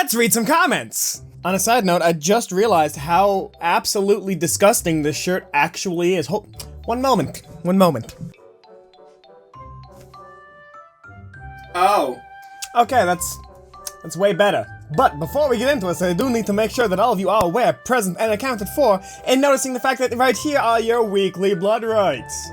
Let's read some comments! On a side note, I just realized how absolutely disgusting this shirt actually is. One moment. Oh. Okay, that's way better. But before we get into this, I do need to make sure that all of you are aware, present, and accounted for, and noticing the fact that right here are your weekly blood rights.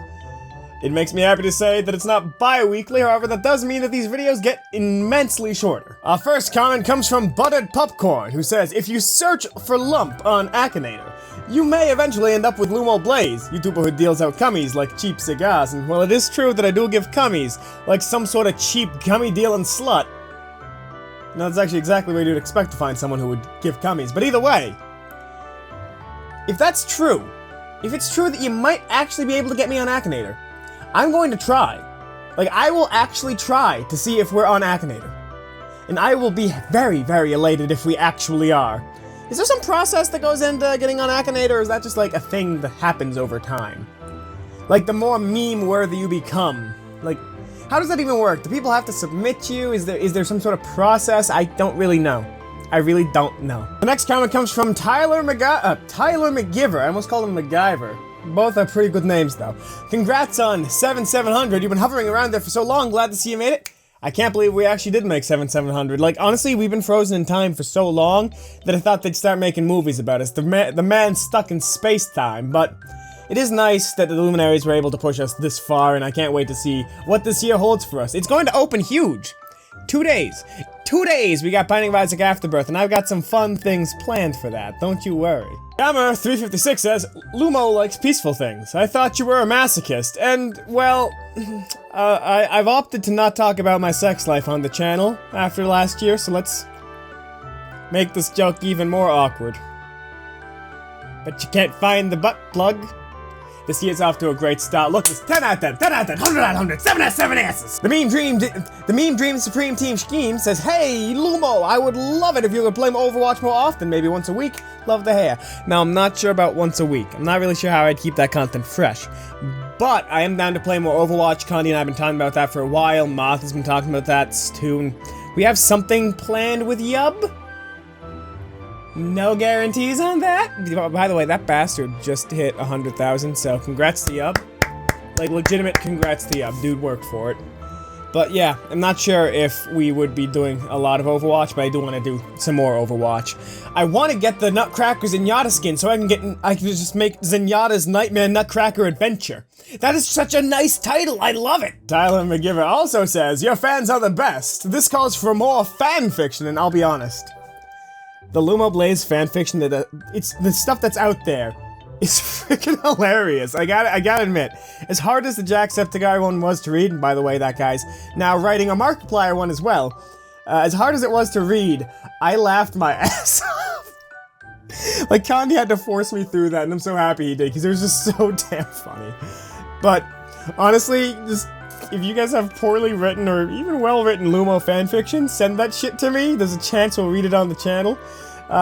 It makes me happy to say that it's not bi-weekly, however that does mean that these videos get immensely shorter. Our first comment comes from Buttered Popcorn, who says, if you search for lump on Akinator, you may eventually end up with Lumo Blaze, YouTuber who deals out cummies like cheap cigars, and while it is true that I do give cummies, like some sort of cheap gummy dealing slut. No, that's actually exactly what you'd expect to find someone who would give cummies, but either way, if that's true, if it's true that you might actually be able to get me on Akinator, I'm going to try. Like, I will actually try to see if we're on Akinator. And I will be very, very elated if we actually are. Is there some process that goes into getting on Akinator, or is that just like a thing that happens over time? Like, the more meme-worthy you become, like, how does that even work? Do people have to submit you? Is there some sort of process? I don't really know. I really don't know. The next comment comes from Tyler MacGyver. I almost called him MacGyver. Both are pretty good names, though. Congrats on 7,700. You've been hovering around there for so long. Glad to see you made it. I can't believe we actually did make 7,700. Like, honestly, we've been frozen in time for so long that I thought they'd start making movies about us. The man stuck in space-time, but it is nice that the luminaries were able to push us this far, and I can't wait to see what this year holds for us. It's going to open huge. 2 days. 2 days we got Binding of Isaac Afterbirth, and I've got some fun things planned for that. Don't you worry. Gamma356 says, Lumo likes peaceful things. I thought you were a masochist, and, well, I've opted to not talk about my sex life on the channel after last year, so let's make this joke even more awkward. But you can't find the butt plug. This year's off to a great start. Look, it's 10 out of 10, 10 out of 10, 100 out of 100, 7 out of 7 asses! The Meme Dream Supreme Team Scheme says, hey, Lumo, I would love it if you could play Overwatch more often, maybe once a week. Love the hair. Now, I'm not sure about once a week. I'm not really sure how I'd keep that content fresh. But I am down to play more Overwatch. Condi and I have been talking about that for a while. Moth has been talking about that too. And we have something planned with Yub. No guarantees on that. By the way, that bastard just hit 100,000, so congrats to Yub. Like, legitimate congrats to Yub. Dude worked for it. But yeah, I'm not sure if we would be doing a lot of Overwatch, but I do want to do some more Overwatch. I want to get the Nutcracker Zenyatta skin so I can just make Zenyatta's Nightmare Nutcracker Adventure. That is such a nice title, I love it! Tyler MacGyver also says, your fans are the best. This calls for more fan fiction, and I'll be honest. The Lumo Blaze fanfiction, it's the stuff that's out there. It's freaking hilarious. I gotta admit, as hard as the Jacksepticeye one was to read, and by the way, that guy's now writing a Markiplier one as well. As hard as it was to read, I laughed my ass off. Like, Condi had to force me through that, and I'm so happy he did, because it was just so damn funny. But, honestly, just, if you guys have poorly written or even well-written Lumo fanfiction, send that shit to me. There's a chance we'll read it on the channel,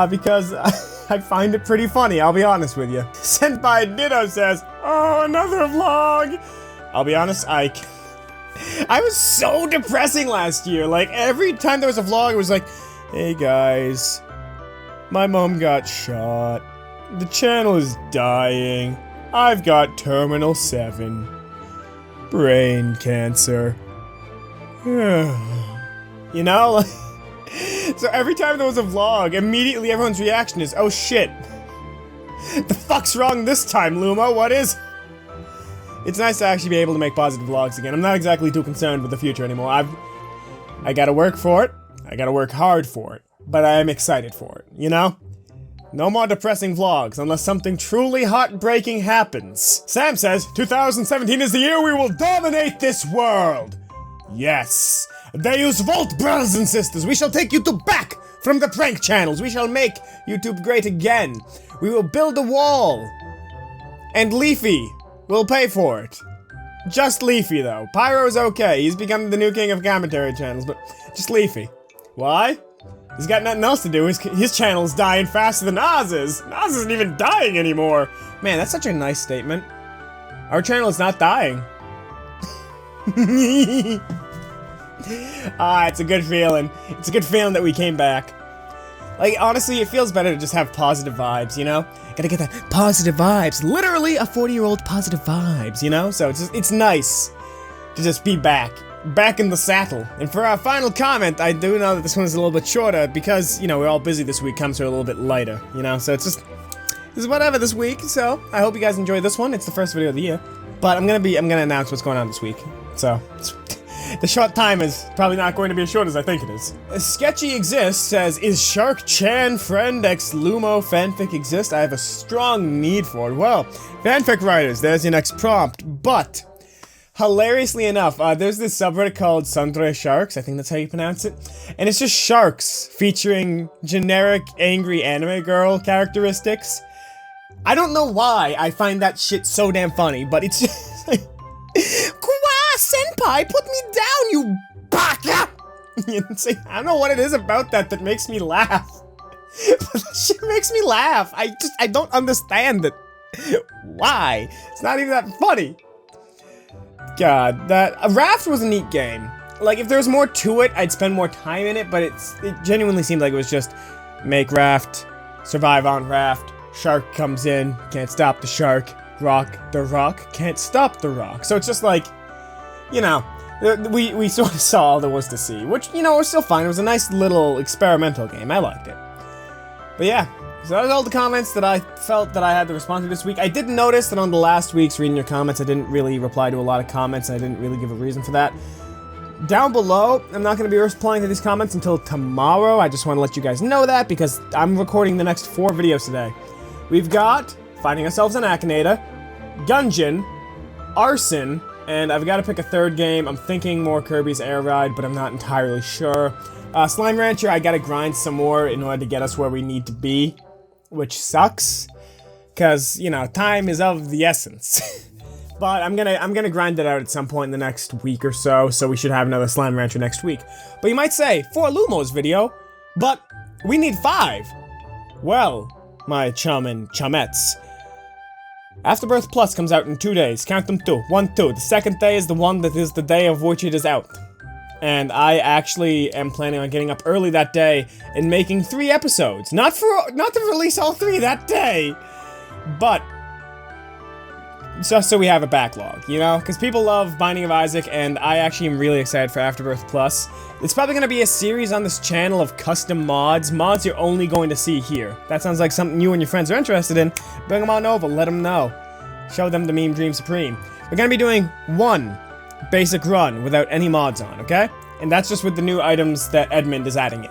because I find it pretty funny, I'll be honest with you. Sent by Ditto says, oh, another vlog! I'll be honest, I was so depressing last year. Like, every time there was a vlog, it was like, hey guys, my mom got shot. The channel is dying. I've got Terminal 7. Brain cancer. You know, like, so every time there was a vlog, immediately everyone's reaction is, oh shit. The fuck's wrong this time, Lumo? What is? It's nice to actually be able to make positive vlogs again. I'm not exactly too concerned with the future anymore. I gotta work for it. I gotta work hard for it. But I am excited for it, you know? No more depressing vlogs unless something truly heartbreaking happens. Sam says, 2017 is the year we will dominate this world. Yes. Deus Volt, brothers and sisters. We shall take YouTube back from the prank channels. We shall make YouTube great again. We will build a wall. And Leafy will pay for it. Just Leafy, though. Pyro's okay. He's become the new king of commentary channels, but just Leafy. Why? He's got nothing else to do. His channel's dying faster than Oz's. Oz isn't even dying anymore. Man, that's such a nice statement. Our channel is not dying. It's a good feeling. It's a good feeling that we came back. Like, honestly, it feels better to just have positive vibes, you know? Gotta get that positive vibes. Literally a 40-year-old positive vibes, you know? So it's nice to just be back in the saddle. And for our final comment, I do know that this one is a little bit shorter because, you know, we're all busy this week, comes to a little bit lighter, you know? So it's just, this is whatever this week, so I hope you guys enjoy this one. It's the first video of the year. But I'm gonna announce what's going on this week. So, the short time is probably not going to be as short as I think it is. Sketchy Exists says, is Shark Chan friend X Lumo fanfic exist? I have a strong need for it. Well, fanfic writers, there's your next prompt. But, hilariously enough, there's this subreddit called Sundre Sharks, I think that's how you pronounce it. And it's just sharks featuring generic angry anime girl characteristics. I don't know why I find that shit so damn funny, but it's just like, Kwa senpai, put me down, you baka! You know, see, I don't know what it is about that makes me laugh. But that shit makes me laugh. I don't understand it. Why? It's not even that funny. God, Raft was a neat game. Like, if there was more to it, I'd spend more time in it, but it genuinely seemed like it was just make Raft, survive on Raft, shark comes in, can't stop the shark, the rock, can't stop the rock. So it's just like, you know, we sort of saw all there was to see, which, you know, was still fine. It was a nice little experimental game. I liked it. But yeah, so that was all the comments that I felt that I had to respond to this week. I did notice that on the last week's reading your comments, I didn't really reply to a lot of comments, and I didn't really give a reason for that. Down below, I'm not going to be replying to these comments until tomorrow. I just want to let you guys know that, because I'm recording the next 4 videos today. We've got Finding Ourselves in Akinator, Gungeon, Arson, and I've got to pick a third game. I'm thinking more Kirby's Air Ride, but I'm not entirely sure. Slime Rancher, I gotta grind some more in order to get us where we need to be, which sucks, because, you know, time is of the essence. But I'm gonna grind it out at some point in the next week or so we should have another Slime Rancher next week. But you might say, for Lumo's video, but we need 5. Well, my chum and chumettes. Afterbirth Plus comes out in 2 days. Count them 2. 1, 2. The second day is the one that is the day of which it is out. And I actually am planning on getting up early that day and making 3 episodes. Not to release all 3 that day, but just so we have a backlog, you know? Because people love Binding of Isaac, and I actually am really excited for Afterbirth Plus. It's probably going to be a series on this channel of custom mods you're only going to see here. That sounds like something you and your friends are interested in. Bring them on over, let them know. Show them the Meme Dream Supreme. We're going to be doing 1 basic run without any mods on, okay? And that's just with the new items that Edmund is adding in.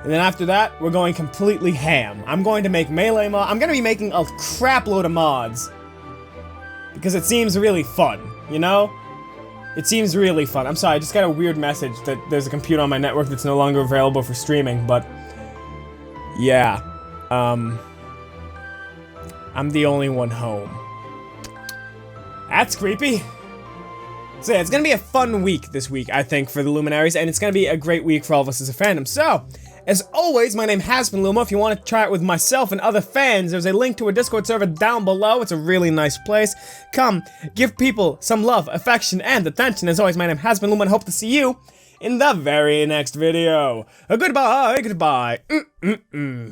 And then after that, we're going completely ham. I'm going to make melee mods. I'm going to be making a crap load of mods. Because it seems really fun, you know? It seems really fun. I'm sorry, I just got a weird message that there's a computer on my network that's no longer available for streaming, but yeah. I'm the only one home. That's creepy. So yeah, it's gonna be a fun week this week, I think, for the Luminaries, and it's gonna be a great week for all of us as a fandom. So, as always, my name has been Lumo. If you want to try it with myself and other fans, there's a link to a Discord server down below. It's a really nice place. Come, give people some love, affection, and attention. As always, my name has been Lumo, and I hope to see you in the very next video. Goodbye, goodbye.